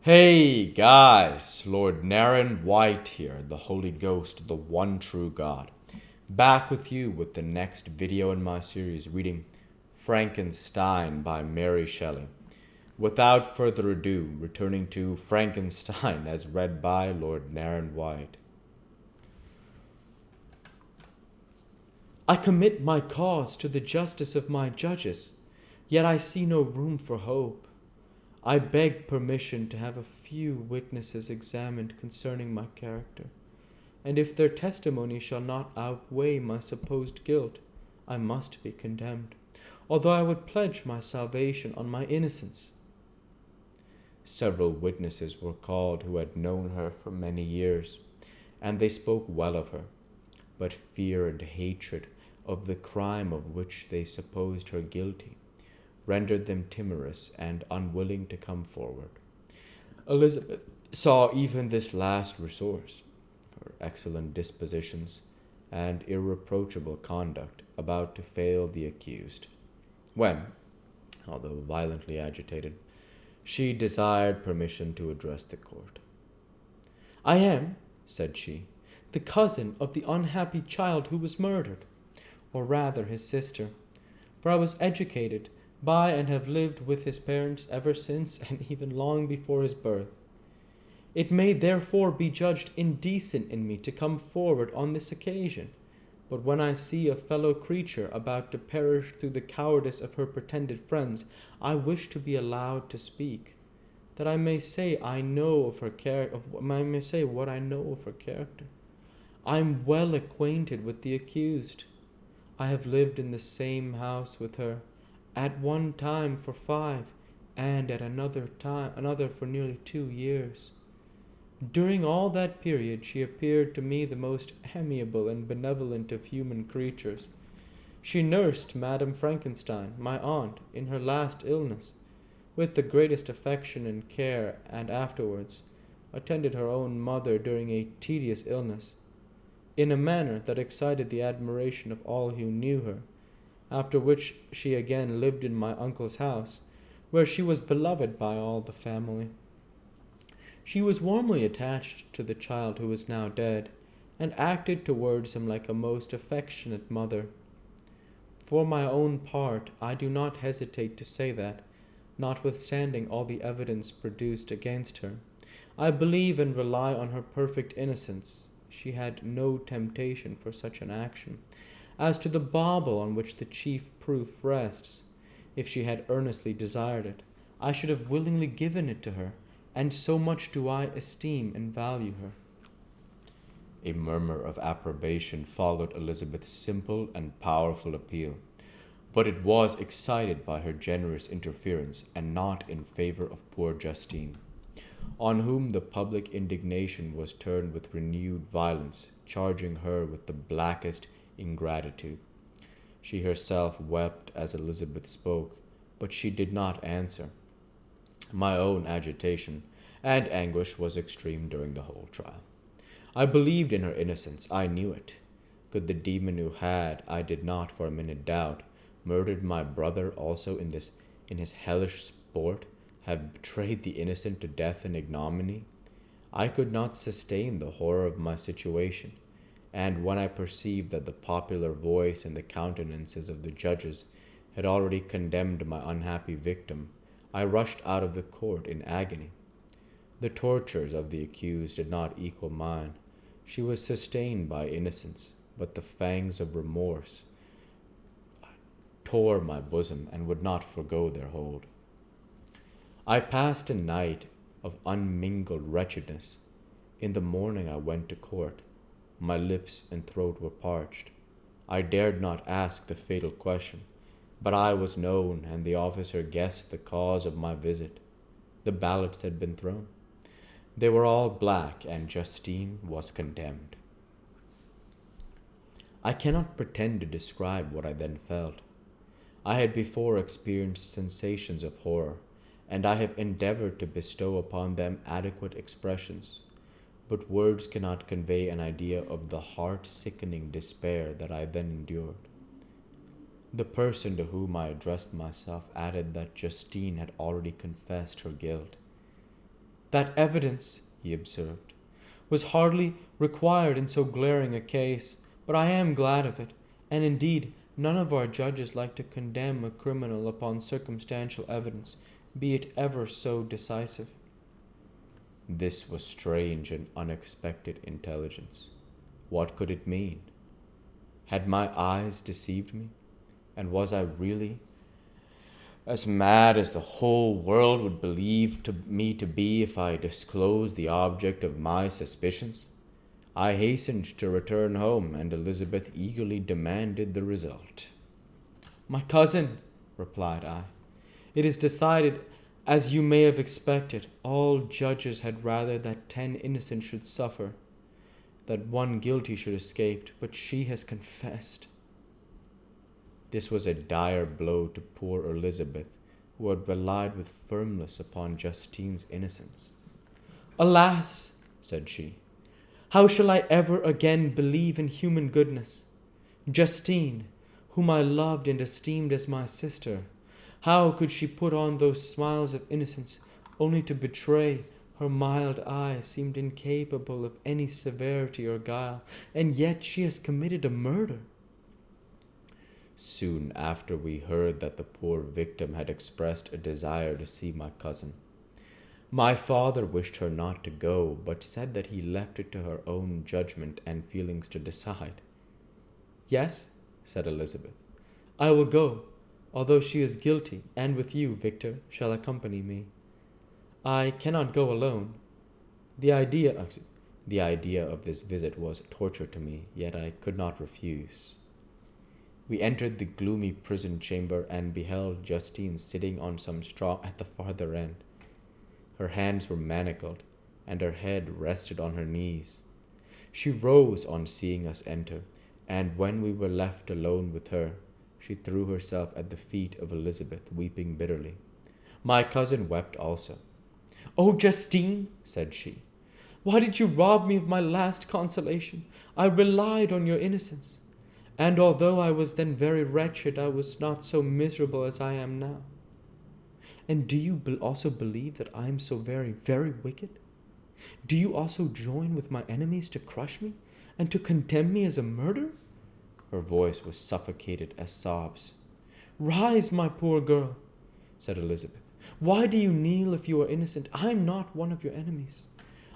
Hey guys, Lord Naren White here, the Holy Ghost, the one true God. Back with you with the next video in my series reading Frankenstein by Mary Shelley. Without further ado, returning to Frankenstein as read by Lord Naren White. I commit my cause to the justice of my judges, yet I see no room for hope. I beg permission to have a few witnesses examined concerning my character, and if their testimony shall not outweigh my supposed guilt, I must be condemned, although I would pledge my salvation on my innocence. Several witnesses were called who had known her for many years, and they spoke well of her, but fear and hatred of the crime of which they supposed her guilty rendered them timorous and unwilling to come forward. Elizabeth saw even this last resource, her excellent dispositions and irreproachable conduct, about to fail the accused, when, although violently agitated, she desired permission to address the court. "I am," said she, "the cousin of the unhappy child who was murdered, or rather his sister, for I was educated by and have lived with his parents ever since and even long before his birth. It may therefore be judged indecent in me to come forward on this occasion, but when I see a fellow creature about to perish through the cowardice of her pretended friends, I wish to be allowed to speak, that I may say I know of her I may say what I know of her character. I am well acquainted with the accused. I have lived in the same house with her, at one time for 5, and at another for nearly 2 years. During all that period she appeared to me the most amiable and benevolent of human creatures. She nursed Madame Frankenstein, my aunt, in her last illness, with the greatest affection and care, and afterwards attended her own mother during a tedious illness, in a manner that excited the admiration of all who knew her, after which she again lived in my uncle's house, where she was beloved by all the family. She was warmly attached to the child who is now dead, and acted towards him like a most affectionate mother. For my own part, I do not hesitate to say that, notwithstanding all the evidence produced against her, I believe and rely on her perfect innocence. She had no temptation for such an action. As to the bauble on which the chief proof rests, if she had earnestly desired it, I should have willingly given it to her, and so much do I esteem and value her." A murmur of approbation followed Elizabeth's simple and powerful appeal, but it was excited by her generous interference and not in favor of poor Justine, on whom the public indignation was turned with renewed violence, charging her with the blackest ingratitude. She herself wept as Elizabeth spoke, but she did not answer. My own agitation and anguish was extreme during the whole trial. I believed in her innocence, I knew it. Could the demon who had, I did not for a minute doubt, murdered my brother also in his hellish sport, have betrayed the innocent to death and ignominy? I could not sustain the horror of my situation, and when I perceived that the popular voice and the countenances of the judges had already condemned my unhappy victim, I rushed out of the court in agony. The tortures of the accused did not equal mine. She was sustained by innocence, but the fangs of remorse tore my bosom and would not forego their hold. I passed a night of unmingled wretchedness. In the morning I went to court. My lips and throat were parched. I dared not ask the fatal question, but I was known, and the officer guessed the cause of my visit. The ballots had been thrown. They were all black, and Justine was condemned. I cannot pretend to describe what I then felt. I had before experienced sensations of horror, and I have endeavored to bestow upon them adequate expressions, but words cannot convey an idea of the heart-sickening despair that I then endured. The person to whom I addressed myself added that Justine had already confessed her guilt. That evidence, he observed, was hardly required in so glaring a case, but I am glad of it, and indeed none of our judges like to condemn a criminal upon circumstantial evidence, be it ever so decisive. This was strange and unexpected intelligence. What could it mean? Had my eyes deceived me? And was I really as mad as the whole world would believe me to be if I disclosed the object of my suspicions? I hastened to return home, and Elizabeth eagerly demanded the result. "My cousin," replied I, "it is decided, as you may have expected. All judges had rather that 10 innocent should suffer, that 1 guilty should escape, but she has confessed." This was a dire blow to poor Elizabeth, who had relied with firmness upon Justine's innocence. "Alas," said she, "how shall I ever again believe in human goodness? Justine, whom I loved and esteemed as my sister, how could she put on those smiles of innocence only to betray? Her mild eyes seemed incapable of any severity or guile, and yet she has committed a murder." Soon after we heard that the poor victim had expressed a desire to see my cousin. My father wished her not to go, but said that he left it to her own judgment and feelings to decide. "Yes," said Elizabeth, "I will go, although she is guilty, and with you, Victor, shall accompany me. I cannot go alone. The idea of this visit was torture to me, yet I could not refuse." We entered the gloomy prison chamber and beheld Justine sitting on some straw at the farther end. Her hands were manacled, and her head rested on her knees. She rose on seeing us enter, and when we were left alone with her, she threw herself at the feet of Elizabeth, weeping bitterly. My cousin wept also. "Oh, Justine," said she, "why did you rob me of my last consolation? I relied on your innocence. And although I was then very wretched, I was not so miserable as I am now. And do you also believe that I am so very, very wicked? Do you also join with my enemies to crush me and to condemn me as a murderer?" Her voice was suffocated as sobs. "Rise, my poor girl," said Elizabeth. "Why do you kneel if you are innocent? I am not one of your enemies.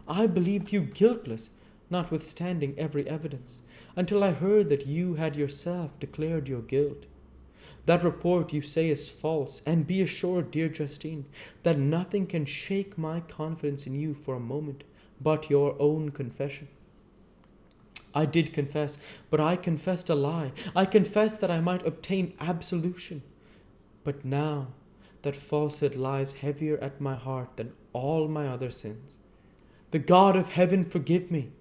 I believed you guiltless, notwithstanding every evidence, until I heard that you had yourself declared your guilt. That report you say is false, and be assured, dear Justine, that nothing can shake my confidence in you for a moment but your own confession. I did confess, but I confessed a lie. I confessed that I might obtain absolution. But now that falsehood lies heavier at my heart than all my other sins. The God of heaven forgive me!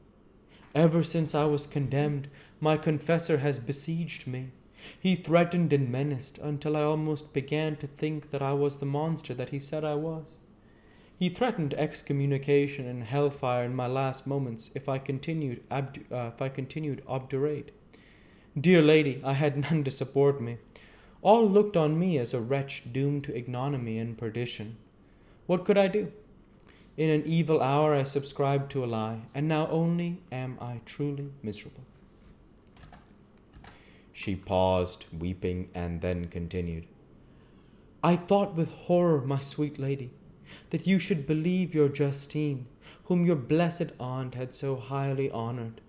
Ever since I was condemned, my confessor has besieged me. He threatened and menaced until I almost began to think that I was the monster that he said I was. He threatened excommunication and hellfire in my last moments if I continued obdurate. Dear lady, I had none to support me. All looked on me as a wretch doomed to ignominy and perdition. What could I do? In an evil hour I subscribed to a lie, and now only am I truly miserable." She paused, weeping, and then continued. "I thought with horror, my sweet lady, that you should believe your Justine, whom your blessed aunt had so highly honored,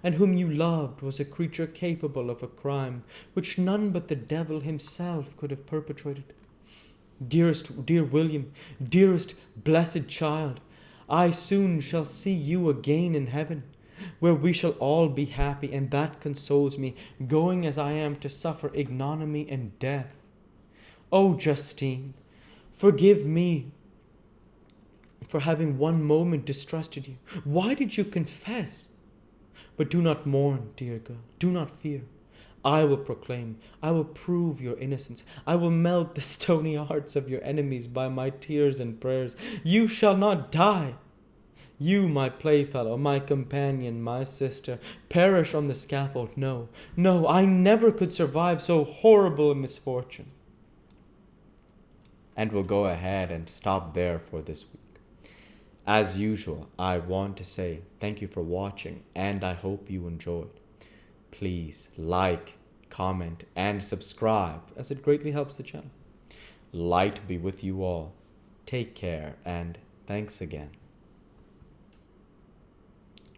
and whom you loved, was a creature capable of a crime which none but the devil himself could have perpetrated. Dear William, dearest blessed child, I soon shall see you again in heaven, where we shall all be happy, and that consoles me, going as I am to suffer ignominy and death. Oh, Justine, forgive me for having one moment distrusted you. Why did you confess? But do not mourn, dear girl, do not fear. I will proclaim, I will prove your innocence. I will melt the stony hearts of your enemies by my tears and prayers. You shall not die. You, my playfellow, my companion, my sister, perish on the scaffold. No, no, I never could survive so horrible a misfortune." And we'll go ahead and stop there for this week. As usual, I want to say thank you for watching, and I hope you enjoyed. Please like, comment, and subscribe, as it greatly helps the channel. Light be with you all. Take care, and thanks again.